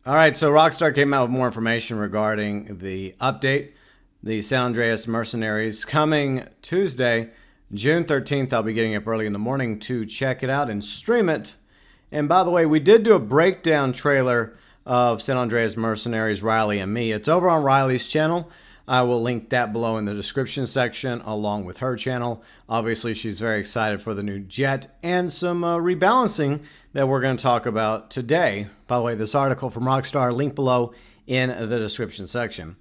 All right, so Rockstar came out with more information regarding the update, the San Andreas Mercenaries, coming Tuesday, June 13th. I'll be getting up early in the morning to check it out and stream it. And by the way, we did do a breakdown trailer of San Andreas Mercenaries, Riley and me. It's over on Riley's channel. I will link that below in the description section along with her channel. Obviously, she's very excited for the new jet and some rebalancing that we're going to talk about today. By the way, this article from Rockstar, link below in the description section.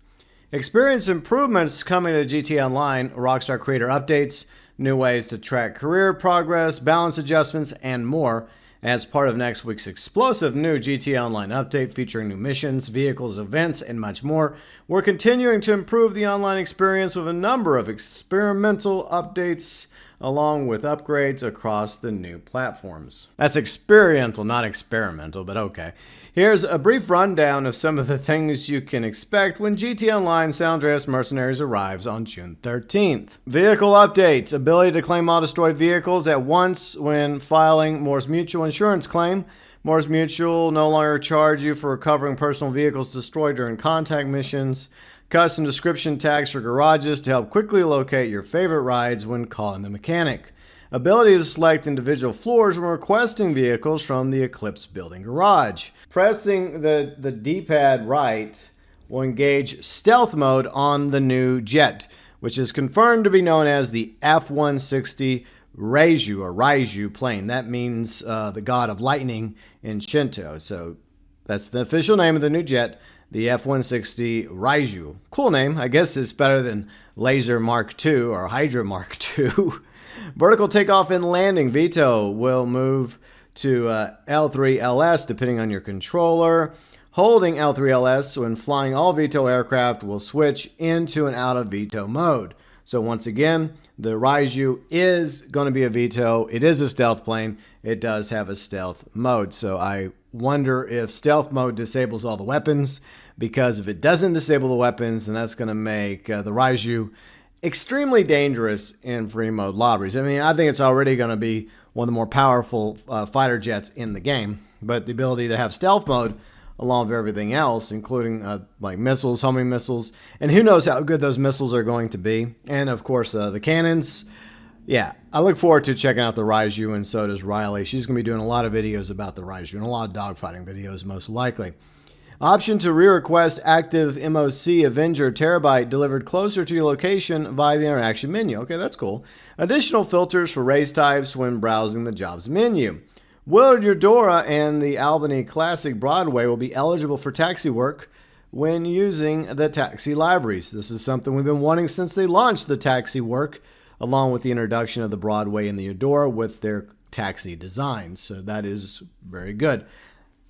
Experience improvements coming to GTA Online, Rockstar creator updates, new ways to track career progress, balance adjustments, and more. As part of next week's explosive new GTA Online update featuring new missions, vehicles, events, and much more, we're continuing to improve the online experience with a number of experimental updates along with upgrades across the new platforms. That's experimental, not experimental, but okay. Here's a brief rundown of some of the things you can expect when GTA Online San Andreas Mercenaries arrives on June 13th. Vehicle updates. Ability to claim all destroyed vehicles at once when filing Moore's Mutual insurance claim. Moore's Mutual no longer charge you for recovering personal vehicles destroyed during contact missions. Custom description tags for garages to help quickly locate your favorite rides when calling the mechanic. Ability to select individual floors when requesting vehicles from the Eclipse building garage. Pressing the D-pad right will engage stealth mode on the new jet, which is confirmed to be known as the F-160 Raiju plane. That means the god of lightning in Shinto. So that's the official name of the new jet, the F-160 Raiju. Cool name. I guess it's better than Laser Mark II or Hydra Mark II. Vertical takeoff and landing. VTOL will move to L3LS depending on your controller. Holding L3LS when flying all VTOL aircraft will switch into and out of VTOL mode. So once again, the Raiju is going to be a VTOL. It is a stealth plane. It does have a stealth mode. So I wonder if stealth mode disables all the weapons, because if it doesn't disable the weapons, then that's going to make the Raiju extremely dangerous in free mode lobbies. I mean, I think it's already going to be one of the more powerful fighter jets in the game, but the ability to have stealth mode along with everything else, including like missiles, homing missiles, and who knows how good those missiles are going to be. And of course, the cannons. Yeah, I look forward to checking out the Raiju, and so does Riley. She's going to be doing a lot of videos about the Raiju and a lot of dogfighting videos, most likely. Option to re-request active MOC Avenger Terabyte delivered closer to your location via the interaction menu. Okay, that's cool. Additional filters for race types when browsing the jobs menu. Willard Eudora and the Albany Classic Broadway will be eligible for taxi work when using the taxi libraries. This is something we've been wanting since they launched the taxi work, along with the introduction of the Broadway and the Eudora with their taxi designs. So that is very good.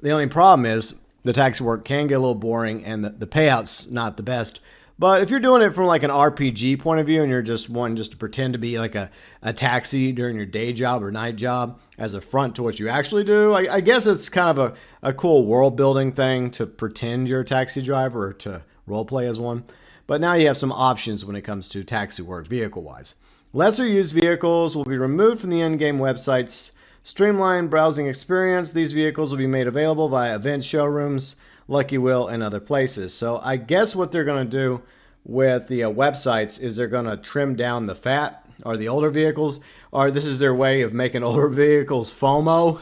The only problem is the taxi work can get a little boring and the payout's not the best. But if you're doing it from like an RPG point of view and you're just wanting just to pretend to be like a taxi during your day job or night job as a front to what you actually do, I guess it's kind of a cool world building thing to pretend you're a taxi driver or to role play as one. But now you have some options when it comes to taxi work vehicle wise. Lesser used vehicles will be removed from the in-game websites. Streamlined browsing experience. These vehicles will be made available via event showrooms, Lucky Wheel, and other places. So I guess what they're going to do with the websites is they're going to trim down the fat or the older vehicles, or this is their way of making older vehicles FOMO,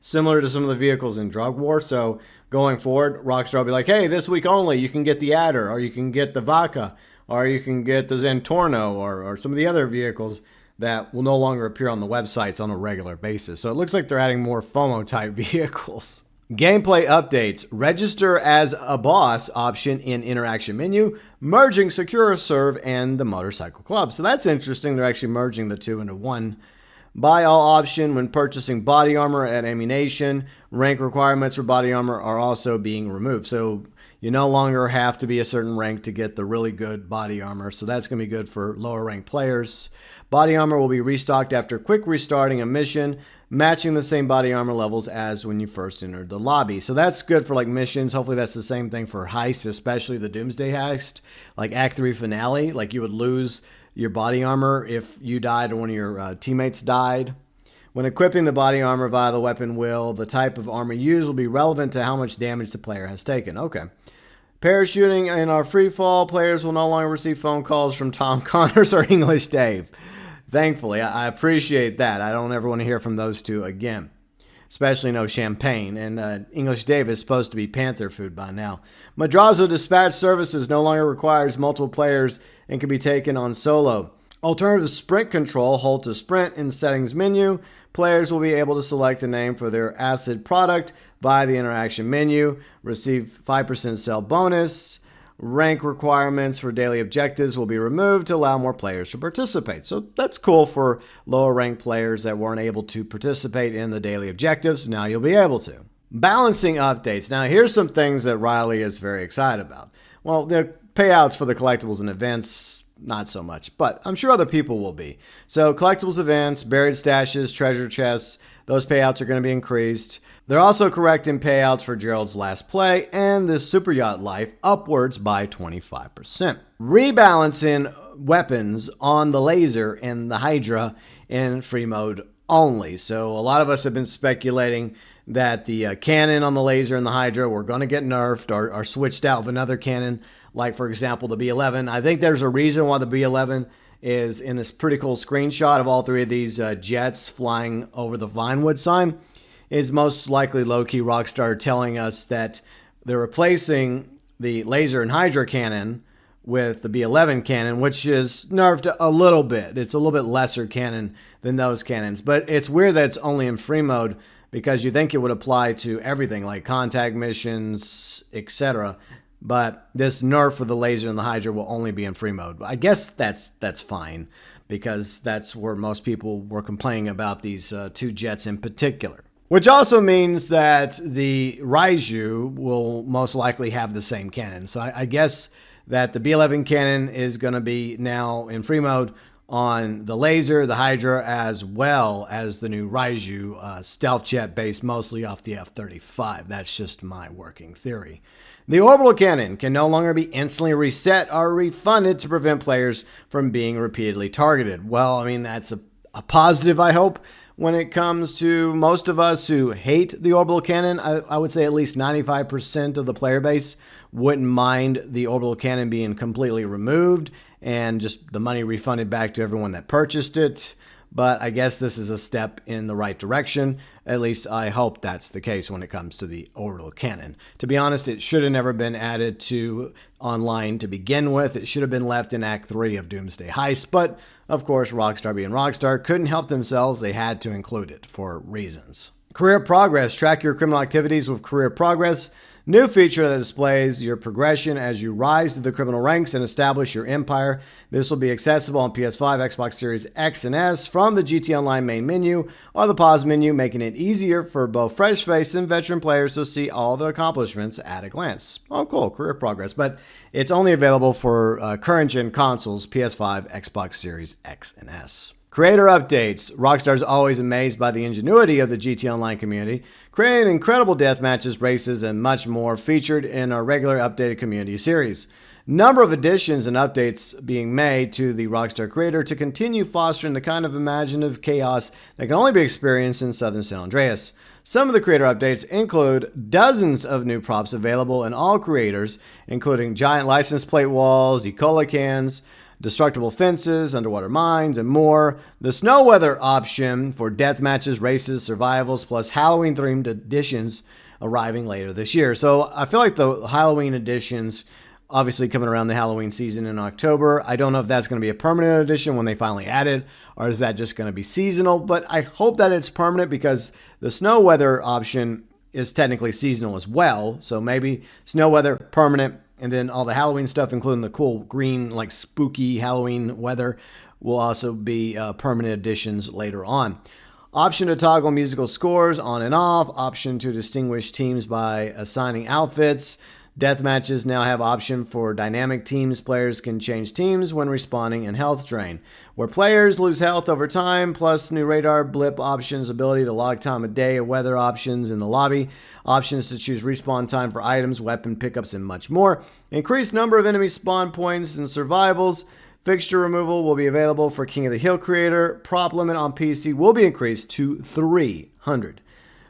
similar to some of the vehicles in Drug War. So going forward, Rockstar will be like, hey, this week only, you can get the Adder, or you can get the Vaca, or you can get the Zentorno, or some of the other vehicles that will no longer appear on the websites on a regular basis. So it looks like they're adding more FOMO type vehicles. Gameplay updates. Register as a boss option in interaction menu, merging Secure Serve and the Motorcycle Club. So that's interesting. They're actually merging the two into one. Buy all option when purchasing body armor at ammunition. Rank requirements for body armor are also being removed. So you no longer have to be a certain rank to get the really good body armor. So that's going to be good for lower ranked players. Body armor will be restocked after quick restarting a mission, matching the same body armor levels as when you first entered the lobby. So that's good for like missions. Hopefully that's the same thing for heists, especially the Doomsday heist, like Act 3 finale. Like you would lose your body armor if you died or one of your teammates died. When equipping the body armor via the weapon wheel, the type of armor used will be relevant to how much damage the player has taken. Okay. Parachuting in our free fall, players will no longer receive phone calls from Tom Connors or English Dave. Thankfully, I appreciate that. I don't ever want to hear from those two again. Especially no champagne. And English Dave is supposed to be panther food by now. Madrazo Dispatch Services no longer requires multiple players and can be taken on solo. Alternative sprint control, hold to sprint in settings menu. Players will be able to select a name for their acid product by the interaction menu, receive 5% sell bonus. Rank requirements for daily objectives will be removed to allow more players to participate. So that's cool for lower ranked players that weren't able to participate in the daily objectives. Now you'll be able to. Balancing updates. Now here's some things that Riley is very excited about. Well, the payouts for the collectibles and events, not so much, but I'm sure other people will be. So collectibles events, buried stashes, treasure chests, those payouts are going to be increased. They're also correcting payouts for Gerald's last play and the Super Yacht Life upwards by 25%. Rebalancing weapons on the laser and the Hydra in free mode only. So a lot of us have been speculating that the cannon on the laser and the Hydra were going to get nerfed or switched out with another cannon, like for example the B11. I think there's a reason why the B11 is in this pretty cool screenshot of all three of these jets flying over the Vinewood sign. Is most likely low-key Rockstar telling us that they're replacing the laser and Hydra cannon with the B11 cannon, which is nerfed a little bit. It's a little bit lesser cannon than those cannons. But it's weird that it's only in free mode because you think it would apply to everything like contact missions, etc. But this nerf for the laser and the Hydra will only be in free mode. I guess that's fine because that's where most people were complaining about these two jets in particular. Which also means that the Raiju will most likely have the same cannon. So I guess that the B11 cannon is going to be now in free mode on the laser, the Hydra, as well as the new Raiju stealth jet based mostly off the F-35. That's just my working theory. The orbital cannon can no longer be instantly reset or refunded to prevent players from being repeatedly targeted. Well, I mean, that's a positive, I hope. When it comes to most of us who hate the orbital cannon, I would say at least 95% of the player base wouldn't mind the orbital cannon being completely removed and just the money refunded back to everyone that purchased it. But I guess this is a step in the right direction. At least I hope that's the case when it comes to the orbital cannon. To be honest, it should have never been added to online to begin with. It should have been left in Act 3 of Doomsday Heist, but of course, Rockstar being Rockstar couldn't help themselves. They had to include it for reasons. Career progress. Track your criminal activities with career progress. New feature that displays your progression as you rise through the criminal ranks and establish your empire. This will be accessible on PS5, Xbox Series X and S from the GT Online main menu or the pause menu, making it easier for both fresh-faced and veteran players to see all the accomplishments at a glance. Oh, cool. Career progress. But it's only available for current-gen consoles, PS5, Xbox Series X and S. Creator updates. Rockstar's always amazed by the ingenuity of the GT Online community, creating incredible death matches, races, and much more featured in our regular updated community series. Number of additions and updates being made to the Rockstar creator to continue fostering the kind of imaginative chaos that can only be experienced in Southern San Andreas. Some of the creator updates include dozens of new props available in all creators, including giant license plate walls, E. coli cans, destructible fences, underwater mines, and more. The snow weather option for death matches, races, survivals, plus Halloween-themed editions arriving later this year. So I feel like the Halloween editions obviously coming around the Halloween season in October. I don't know if that's going to be a permanent edition when they finally add it, or is that just going to be seasonal? But I hope that it's permanent because the snow weather option is technically seasonal as well. So maybe snow weather, permanent, and then all the Halloween stuff, including the cool green, like spooky Halloween weather, will also be permanent additions later on. Option to toggle musical scores on and off. Option to distinguish teams by assigning outfits. Death matches now have option for dynamic teams. Players can change teams when respawning in health drain, where players lose health over time, plus new radar blip options, ability to log time of day or weather options in the lobby, options to choose respawn time for items, weapon pickups, and much more. Increased number of enemy spawn points and survivals. Fixture removal will be available for King of the Hill creator. Prop limit on PC will be increased to 300.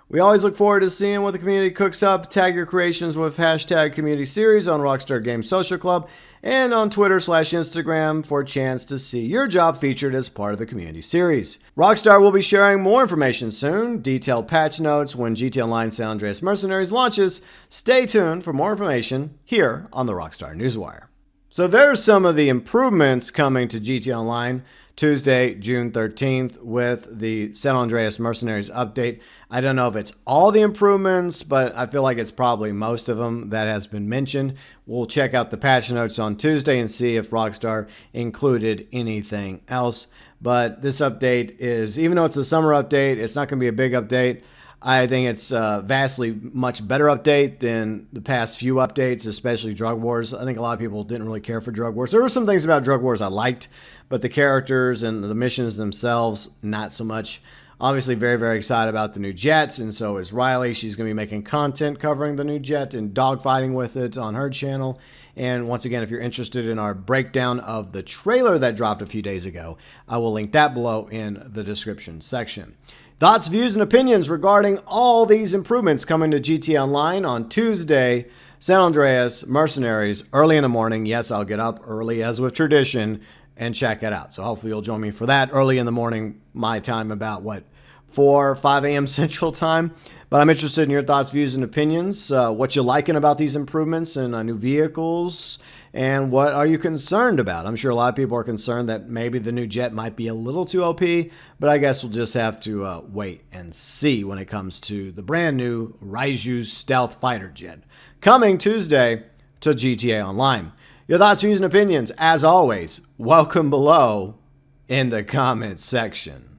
We always look forward to seeing what the community cooks up. Tag your creations with hashtag community series on Rockstar Games Social Club and on Twitter/Instagram for a chance to see your job featured as part of the community series. Rockstar will be sharing more information soon, detailed patch notes when GTA Online San Andreas Mercenaries launches. Stay tuned for more information here on the Rockstar Newswire. So there's some of the improvements coming to GTA Online Tuesday, June 13th with the San Andreas Mercenaries update. I don't know if it's all the improvements, but I feel like it's probably most of them that has been mentioned. We'll check out the patch notes on Tuesday and see if Rockstar included anything else. But this update is, even though it's a summer update, it's not going to be a big update. I think it's a vastly much better update than the past few updates, especially Drug Wars. I think a lot of people didn't really care for Drug Wars. There were some things about Drug Wars I liked, but the characters and the missions themselves, not so much. Obviously, very, very excited about the new jets, and so is Riley. She's going to be making content covering the new jet and dogfighting with it on her channel. And once again, if you're interested in our breakdown of the trailer that dropped a few days ago, I will link that below in the description section. Thoughts, views, and opinions regarding all these improvements coming to GTA Online on Tuesday, San Andreas Mercenaries, early in the morning. Yes, I'll get up early as with tradition and check it out. So hopefully you'll join me for that early in the morning, my time, about 4 or 5 a.m. Central Time. But I'm interested in your thoughts, views, and opinions. What you liking about these improvements and new vehicles, and what are you concerned about? I'm sure a lot of people are concerned that maybe the new jet might be a little too OP, but I guess we'll just have to wait and see when it comes to the brand new Raiju stealth fighter jet coming Tuesday to GTA Online. Your thoughts, views, and opinions, as always, welcome below in the comments section.